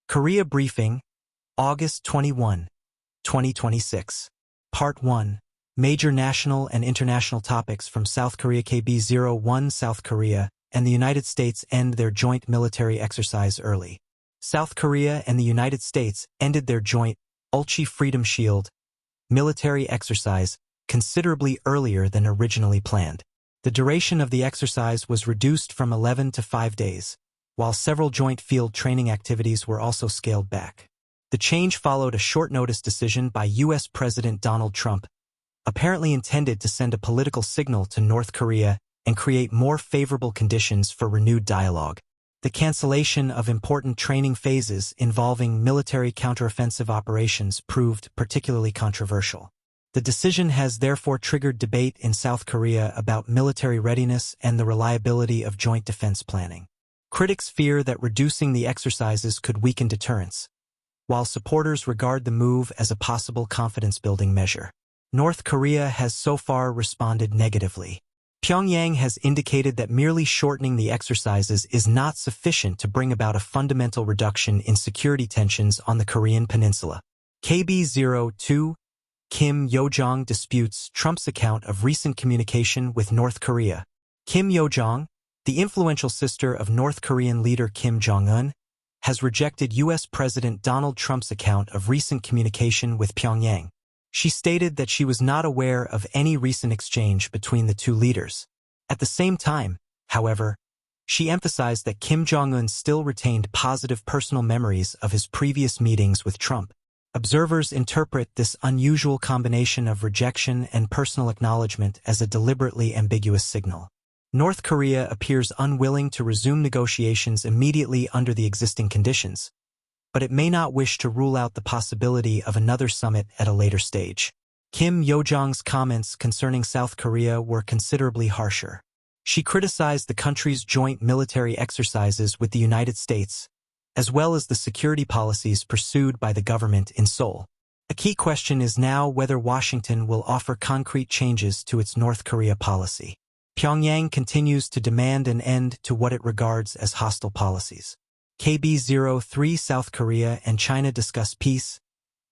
Korea Briefing, August 21, 2026. Part 1. Major national and international topics from South Korea. KB01 South Korea and the United States end their joint military exercise early. South Korea and the United States ended their joint Ulchi Freedom Shield military exercise considerably earlier than originally planned. The duration of the exercise was reduced from 11 to 5 days, while several joint field training activities were also scaled back. The change followed a short-notice decision by U.S. President Donald Trump, apparently intended to send a political signal to North Korea and create more favorable conditions for renewed dialogue. The cancellation of important training phases involving military counteroffensive operations proved particularly controversial. The decision has therefore triggered debate in South Korea about military readiness and the reliability of joint defense planning. Critics fear that reducing the exercises could weaken deterrence, while supporters regard the move as a possible confidence-building measure. North Korea has so far responded negatively. Pyongyang has indicated that merely shortening the exercises is not sufficient to bring about a fundamental reduction in security tensions on the Korean peninsula. KB02 Kim Yo-jong disputes Trump's account of recent communication with North Korea. Kim Yo-jong, the influential sister of North Korean leader Kim Jong-un, has rejected U.S. President Donald Trump's account of recent communication with Pyongyang. She stated that she was not aware of any recent exchange between the two leaders. At the same time, however, she emphasized that Kim Jong-un still retained positive personal memories of his previous meetings with Trump. Observers interpret this unusual combination of rejection and personal acknowledgement as a deliberately ambiguous signal. North Korea appears unwilling to resume negotiations immediately under the existing conditions, but it may not wish to rule out the possibility of another summit at a later stage. Kim Yo-jong's comments concerning South Korea were considerably harsher. She criticized the country's joint military exercises with the United States, as well as the security policies pursued by the government in Seoul. A key question is now whether Washington will offer concrete changes to its North Korea policy. Pyongyang continues to demand an end to what it regards as hostile policies. KB03 South Korea and China discuss peace,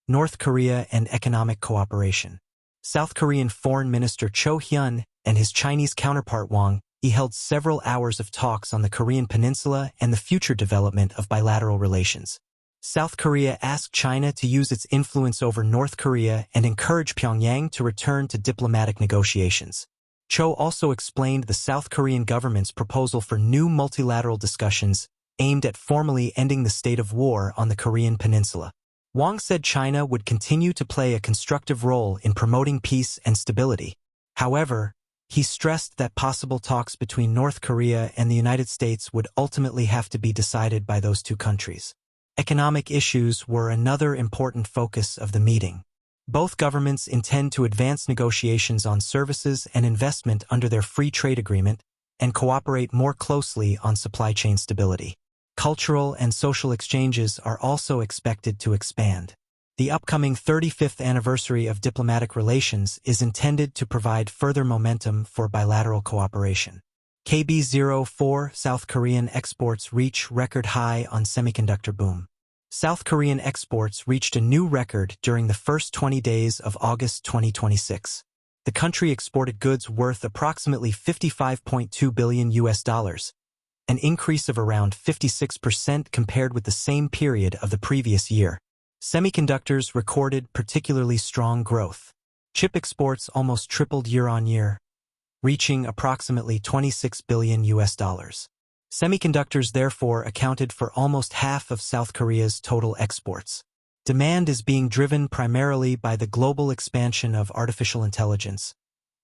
North Korea and economic cooperation. South Korean Foreign Minister Cho Hyun and his Chinese counterpart Wang Yi held several hours of talks on the Korean peninsula and the future development of bilateral relations. South Korea asked China to use its influence over North Korea and encourage Pyongyang to return to diplomatic negotiations. Cho also explained the South Korean government's proposal for new multilateral discussions aimed at formally ending the state of war on the Korean peninsula. Wang said China would continue to play a constructive role in promoting peace and stability. However, he stressed that possible talks between North Korea and the United States would ultimately have to be decided by those two countries. Economic issues were another important focus of the meeting. Both governments intend to advance negotiations on services and investment under their free trade agreement and cooperate more closely on supply chain stability. Cultural and social exchanges are also expected to expand. The upcoming 35th anniversary of diplomatic relations is intended to provide further momentum for bilateral cooperation. KB04 South Korean exports reach record high on semiconductor boom. South Korean exports reached a new record during the first 20 days of August 2026. The country exported goods worth approximately $55.2 billion, an increase of around 56% compared with the same period of the previous year. Semiconductors recorded particularly strong growth. Chip exports almost tripled year-on-year, reaching approximately $26 billion. Semiconductors therefore accounted for almost half of South Korea's total exports. Demand is being driven primarily by the global expansion of artificial intelligence,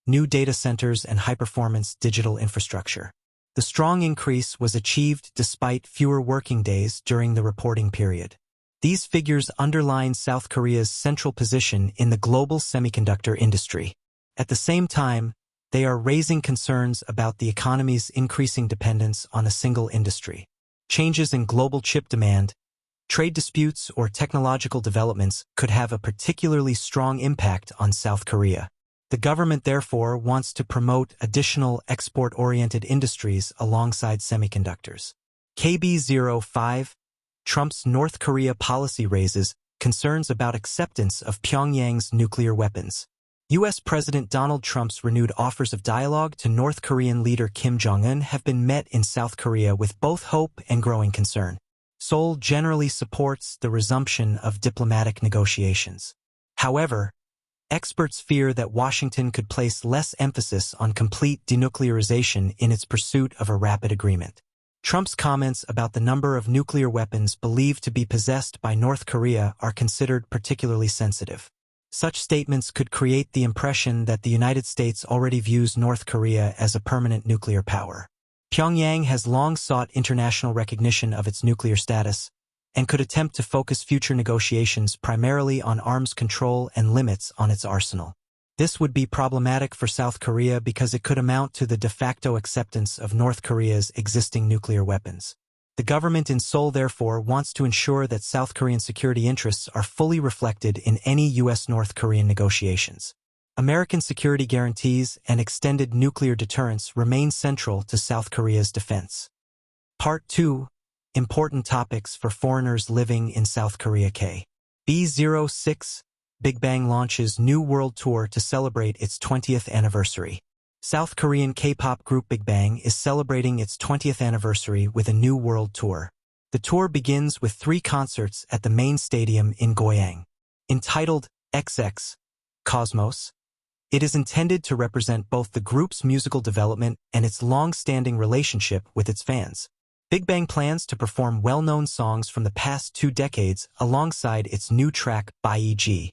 new data centers, and high-performance digital infrastructure. The strong increase was achieved despite fewer working days during the reporting period. These figures underline South Korea's central position in the global semiconductor industry. At the same time, they are raising concerns about the economy's increasing dependence on a single industry. Changes in global chip demand, trade disputes, or technological developments could have a particularly strong impact on South Korea. The government therefore wants to promote additional export-oriented industries alongside semiconductors. KB05 Trump's North Korea policy raises concerns about acceptance of Pyongyang's nuclear weapons. U.S. President Donald Trump's renewed offers of dialogue to North Korean leader Kim Jong-un have been met in South Korea with both hope and growing concern. Seoul generally supports the resumption of diplomatic negotiations. However, experts fear that Washington could place less emphasis on complete denuclearization in its pursuit of a rapid agreement. Trump's comments about the number of nuclear weapons believed to be possessed by North Korea are considered particularly sensitive. Such statements could create the impression that the United States already views North Korea as a permanent nuclear power. Pyongyang has long sought international recognition of its nuclear status and could attempt to focus future negotiations primarily on arms control and limits on its arsenal. This would be problematic for South Korea because it could amount to the de facto acceptance of North Korea's existing nuclear weapons. The government in Seoul therefore wants to ensure that South Korean security interests are fully reflected in any U.S.-North Korean negotiations. American security guarantees and extended nuclear deterrence remain central to South Korea's defense. Part 2. Important topics for foreigners living in South Korea. B06 BIGBANG launches new world tour to celebrate its 20th anniversary. South Korean K-pop group BIGBANG is celebrating its 20th anniversary with a new world tour. The tour begins with 3 concerts at the main stadium in Goyang. Entitled XX Cosmos, it is intended to represent both the group's musical development and its long-standing relationship with its fans. BIGBANG plans to perform well-known songs from the past 2 decades alongside its new track BIGBANG,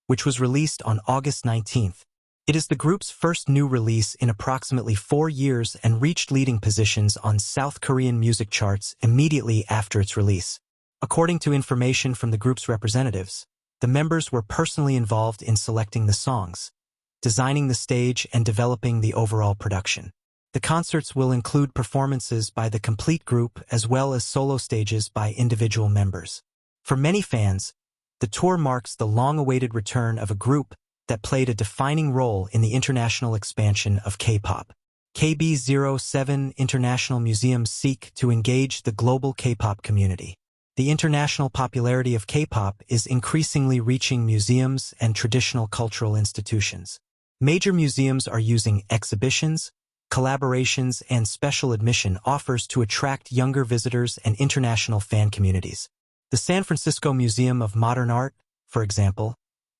which was released on August 19th. It is the group's first new release in approximately 4 years and reached leading positions on South Korean music charts immediately after its release. According to information from the group's representatives, the members were personally involved in selecting the songs, designing the stage, and developing the overall production. The concerts will include performances by the complete group as well as solo stages by individual members. For many fans, the tour marks the long-awaited return of a group that played a defining role in the international expansion of K-pop. KB07 International Museums seek to engage the global K-pop community. The international popularity of K-pop is increasingly reaching museums and traditional cultural institutions. Major museums are using exhibitions, collaborations, and special admission offers to attract younger visitors and international fan communities. The San Francisco Museum of Modern Art, for example,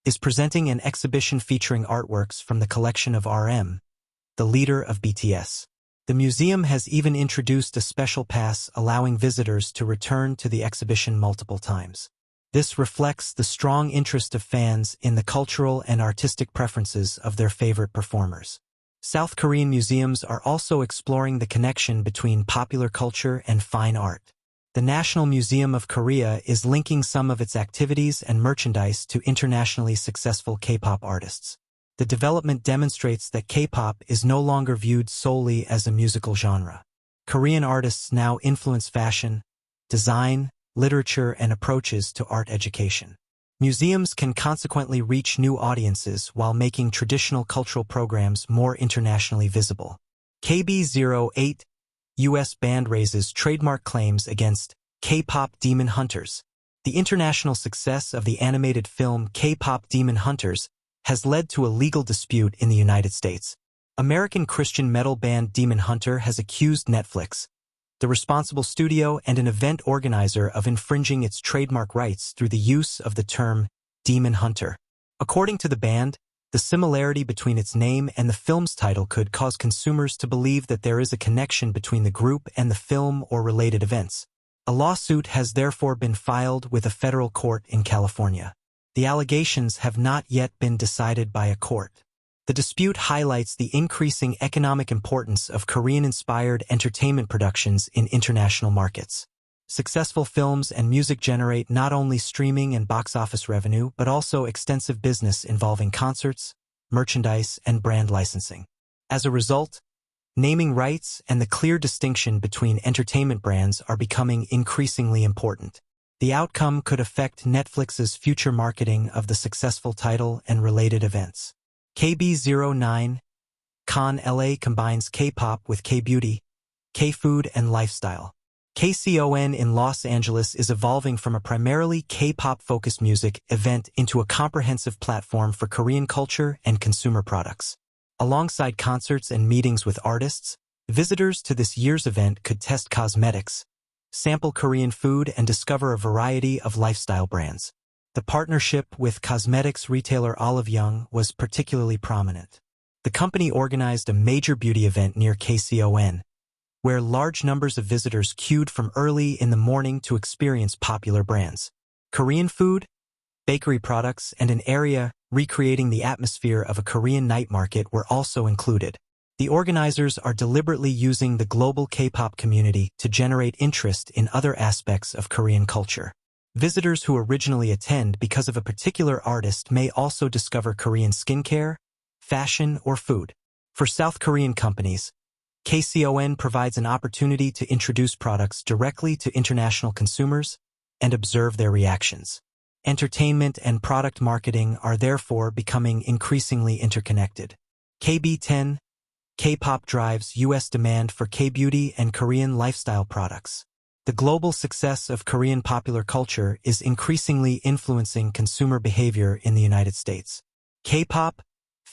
is presenting an exhibition featuring artworks from the collection of RM, the leader of BTS. The museum has even introduced a special pass allowing visitors to return to the exhibition multiple times. This reflects the strong interest of fans in the cultural and artistic preferences of their favorite performers. South Korean museums are also exploring the connection between popular culture and fine art. The National Museum of Korea is linking some of its activities and merchandise to internationally successful K-pop artists. The development demonstrates that K-pop is no longer viewed solely as a musical genre. Korean artists now influence fashion, design, literature, and approaches to art education. Museums can consequently reach new audiences while making traditional cultural programs more internationally visible. KB08 U.S. band raises trademark claims against K-pop Demon Hunters. The international success of the animated film K-pop Demon Hunters has led to a legal dispute in the United States. American Christian metal band Demon Hunter has accused Netflix, the responsible studio and an event organizer, of infringing its trademark rights through the use of the term Demon Hunter. According to the band, the similarity between its name and the film's title could cause consumers to believe that there is a connection between the group and the film or related events. A lawsuit has therefore been filed with a federal court in California. The allegations have not yet been decided by a court. The dispute highlights the increasing economic importance of Korean-inspired entertainment productions in international markets. Successful films and music generate not only streaming and box office revenue, but also extensive business involving concerts, merchandise, and brand licensing. As a result, naming rights and the clear distinction between entertainment brands are becoming increasingly important. The outcome could affect Netflix's future marketing of the successful title and related events. KB09 KCON LA combines K-pop with K-beauty, K-food, and lifestyle. KCON in Los Angeles is evolving from a primarily K-pop-focused music event into a comprehensive platform for Korean culture and consumer products. Alongside concerts and meetings with artists, visitors to this year's event could test cosmetics, sample Korean food, and discover a variety of lifestyle brands. The partnership with cosmetics retailer Yo-jong was particularly prominent. The company organized a major beauty event near KCON, where large numbers of visitors queued from early in the morning to experience popular brands. Korean food, bakery products, and an area recreating the atmosphere of a Korean night market were also included. The organizers are deliberately using the global K-pop community to generate interest in other aspects of Korean culture. Visitors who originally attend because of a particular artist may also discover Korean skincare, fashion, or food. For South Korean companies, KCON provides an opportunity to introduce products directly to international consumers and observe their reactions. Entertainment and product marketing are therefore becoming increasingly interconnected. KB10, K-pop drives U.S. demand for K-beauty and Korean lifestyle products. The global success of Korean popular culture is increasingly influencing consumer behavior in the United States. K-pop,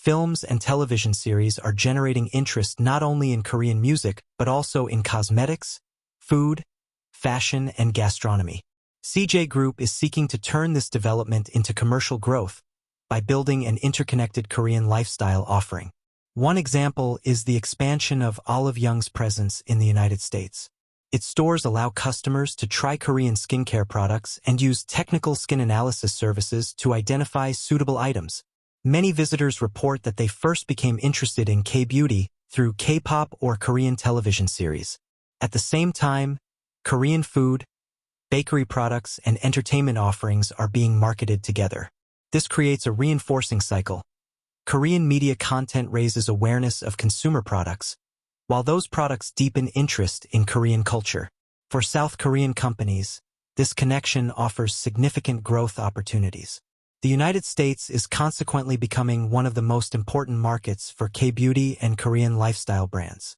films, and television series are generating interest not only in Korean music, but also in cosmetics, food, fashion, and gastronomy. CJ Group is seeking to turn this development into commercial growth by building an interconnected Korean lifestyle offering. One example is the expansion of Yo-jong's presence in the United States. Its stores allow customers to try Korean skincare products and use technical skin analysis services to identify suitable items. Many visitors report that they first became interested in K-beauty through K-pop or Korean television series. At the same time, Korean food, bakery products, and entertainment offerings are being marketed together. This creates a reinforcing cycle. Korean media content raises awareness of consumer products, while those products deepen interest in Korean culture. For South Korean companies, this connection offers significant growth opportunities. The United States is consequently becoming one of the most important markets for K-beauty and Korean lifestyle brands.